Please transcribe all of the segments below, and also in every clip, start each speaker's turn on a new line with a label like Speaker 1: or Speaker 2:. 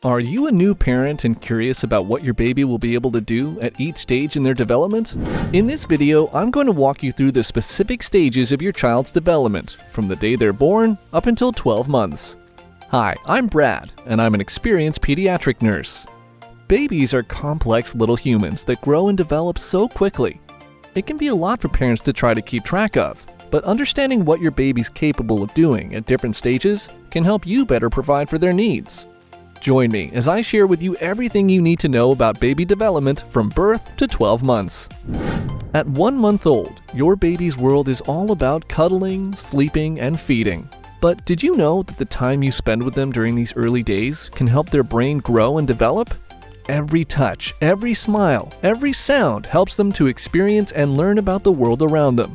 Speaker 1: Are you a new parent and curious about what your baby will be able to do at each stage in their development? In this video, I'm going to walk you through the specific stages of your child's development, from the day they're born up until 12 months. Hi, I'm Brad, and I'm an experienced pediatric nurse. Babies are complex little humans that grow and develop so quickly. It can be a lot for parents to try to keep track of, but understanding what your baby's capable of doing at different stages can help you better provide for their needs. Join me as I share with you everything you need to know about baby development from birth to 12 months. At 1 month old, your baby's world is all about cuddling, sleeping, and feeding. But did you know that the time you spend with them during these early days can help their brain grow and develop? Every touch, every smile, every sound helps them to experience and learn about the world around them.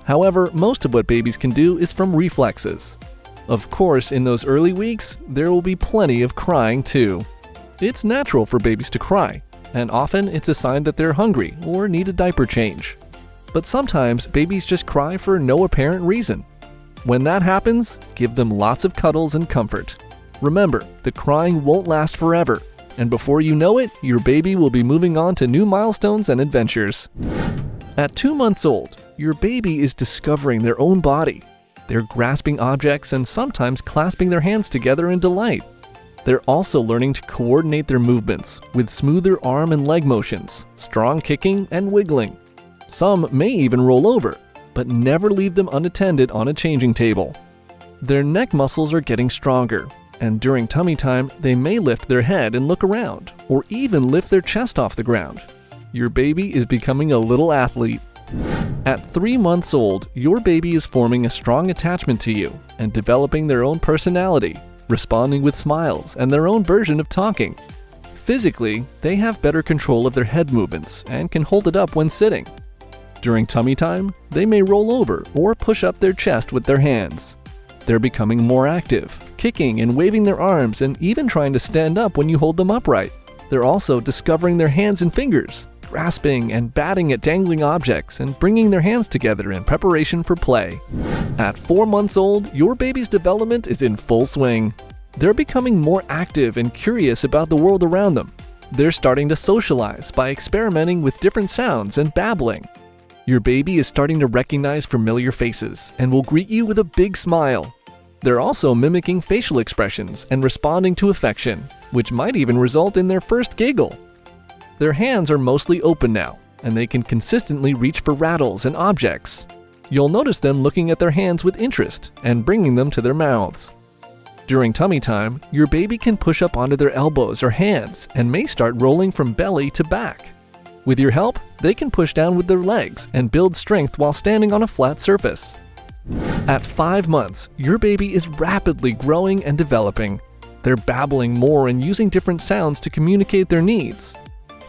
Speaker 1: However, most of what babies can do is from reflexes. Of course, in those early weeks, there will be plenty of crying too. It's natural for babies to cry, and often it's a sign that they're hungry or need a diaper change. But sometimes babies just cry for no apparent reason. When that happens, give them lots of cuddles and comfort. Remember, the crying won't last forever, and before you know it, your baby will be moving on to new milestones and adventures. At 2 months old, your baby is discovering their own body. They're grasping objects and sometimes clasping their hands together in delight. They're also learning to coordinate their movements with smoother arm and leg motions, strong kicking and wiggling. Some may even roll over, but never leave them unattended on a changing table. Their neck muscles are getting stronger, and during tummy time, they may lift their head and look around, or even lift their chest off the ground. Your baby is becoming a little athlete. At 3 months old, your baby is forming a strong attachment to you and developing their own personality, responding with smiles and their own version of talking. Physically, they have better control of their head movements and can hold it up when sitting. During tummy time, they may roll over or push up their chest with their hands. They're becoming more active, kicking and waving their arms and even trying to stand up when you hold them upright. They're also discovering their hands and fingers, grasping and batting at dangling objects and bringing their hands together in preparation for play. At 4 months old, your baby's development is in full swing. They're becoming more active and curious about the world around them. They're starting to socialize by experimenting with different sounds and babbling. Your baby is starting to recognize familiar faces and will greet you with a big smile. They're also mimicking facial expressions and responding to affection, which might even result in their first giggle. Their hands are mostly open now, and they can consistently reach for rattles and objects. You'll notice them looking at their hands with interest and bringing them to their mouths. During tummy time, your baby can push up onto their elbows or hands and may start rolling from belly to back. With your help, they can push down with their legs and build strength while standing on a flat surface. At 5 months, your baby is rapidly growing and developing. They're babbling more and using different sounds to communicate their needs.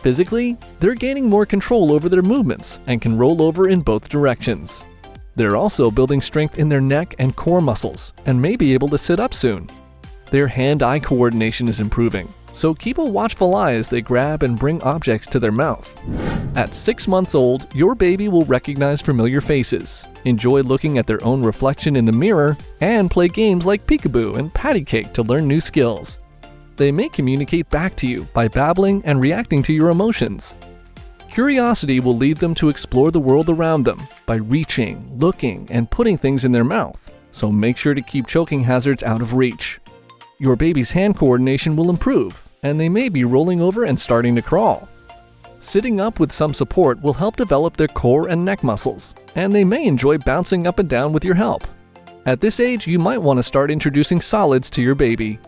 Speaker 1: Physically, they're gaining more control over their movements and can roll over in both directions. They're also building strength in their neck and core muscles and may be able to sit up soon. Their hand-eye coordination is improving, so keep a watchful eye as they grab and bring objects to their mouth. At 6 months old, your baby will recognize familiar faces, enjoy looking at their own reflection in the mirror, and play games like peekaboo and patty cake to learn new skills. They may communicate back to you by babbling and reacting to your emotions. Curiosity will lead them to explore the world around them by reaching, looking, and putting things in their mouth, so make sure to keep choking hazards out of reach. Your baby's hand coordination will improve, and they may be rolling over and starting to crawl. Sitting up with some support will help develop their core and neck muscles, and they may enjoy bouncing up and down with your help. At this age, you might want to start introducing solids to your baby.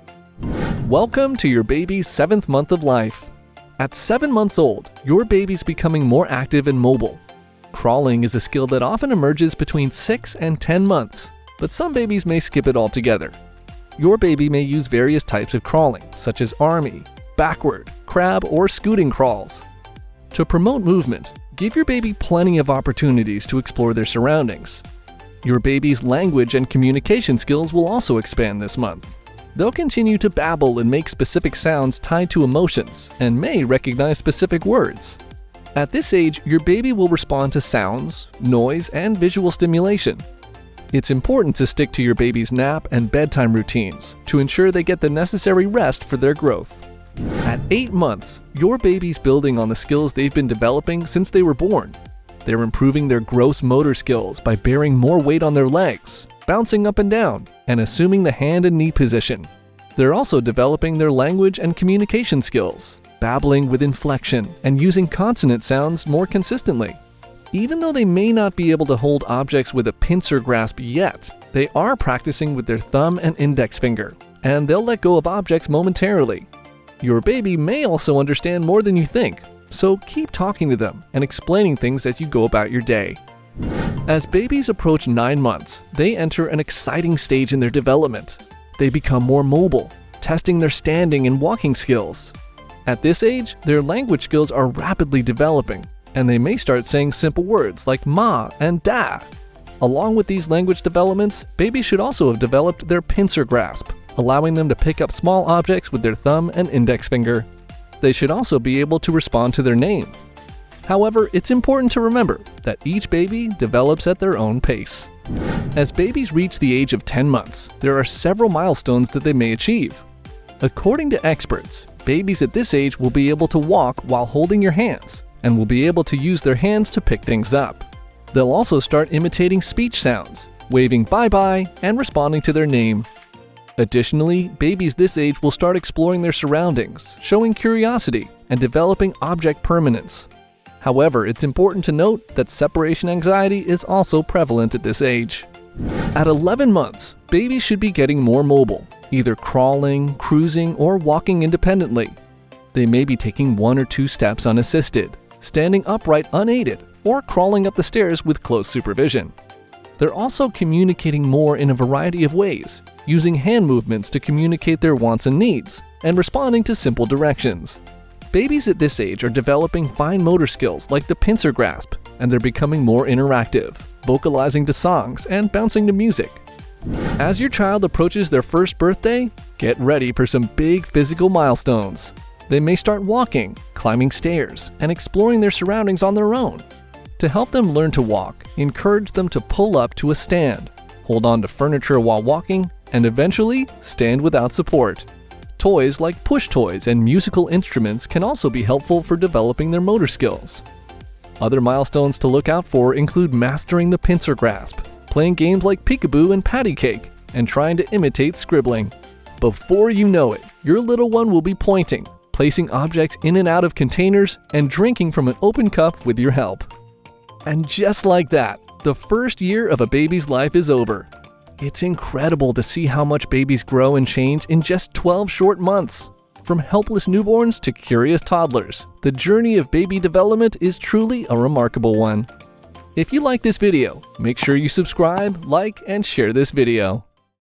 Speaker 1: Welcome to your baby's 7th month of life. At 7 months old, your baby's becoming more active and mobile. Crawling is a skill that often emerges between 6 and 10 months, but some babies may skip it altogether. Your baby may use various types of crawling, such as army, backward, crab, or scooting crawls. To promote movement, give your baby plenty of opportunities to explore their surroundings. Your baby's language and communication skills will also expand this month. They'll continue to babble and make specific sounds tied to emotions and may recognize specific words. At this age, your baby will respond to sounds, noise, and visual stimulation. It's important to stick to your baby's nap and bedtime routines to ensure they get the necessary rest for their growth. At 8 months, your baby's building on the skills they've been developing since they were born. They're improving their gross motor skills by bearing more weight on their legs, bouncing up and down, and assuming the hand and knee position. They're also developing their language and communication skills, babbling with inflection and using consonant sounds more consistently. Even though they may not be able to hold objects with a pincer grasp yet, they are practicing with their thumb and index finger, and they'll let go of objects momentarily. Your baby may also understand more than you think, so keep talking to them and explaining things as you go about your day. As babies approach 9 months, they enter an exciting stage in their development. They become more mobile, testing their standing and walking skills. At this age, their language skills are rapidly developing, and they may start saying simple words like ma and da. Along with these language developments, babies should also have developed their pincer grasp, allowing them to pick up small objects with their thumb and index finger. They should also be able to respond to their name. However, it's important to remember that each baby develops at their own pace. As babies reach the age of 10 months, there are several milestones that they may achieve. According to experts, babies at this age will be able to walk while holding your hands and will be able to use their hands to pick things up. They'll also start imitating speech sounds, waving bye-bye, and responding to their name. Additionally, babies this age will start exploring their surroundings, showing curiosity, and developing object permanence. However, it's important to note that separation anxiety is also prevalent at this age. At 11 months, babies should be getting more mobile, either crawling, cruising, or walking independently. They may be taking 1 or 2 steps unassisted, standing upright unaided, or crawling up the stairs with close supervision. They're also communicating more in a variety of ways, using hand movements to communicate their wants and needs, and responding to simple directions. Babies at this age are developing fine motor skills like the pincer grasp, and they're becoming more interactive, vocalizing to songs and bouncing to music. As your child approaches their first birthday, get ready for some big physical milestones. They may start walking, climbing stairs, and exploring their surroundings on their own. To help them learn to walk, encourage them to pull up to a stand, hold on to furniture while walking, and eventually stand without support. Toys like push toys and musical instruments can also be helpful for developing their motor skills. Other milestones to look out for include mastering the pincer grasp, playing games like peekaboo and patty cake, and trying to imitate scribbling. Before you know it, your little one will be pointing, placing objects in and out of containers, and drinking from an open cup with your help. And just like that, the first year of a baby's life is over. It's incredible to see how much babies grow and change in just 12 short months. From helpless newborns to curious toddlers, the journey of baby development is truly a remarkable one. If you like this video, make sure you subscribe, like, and share this video.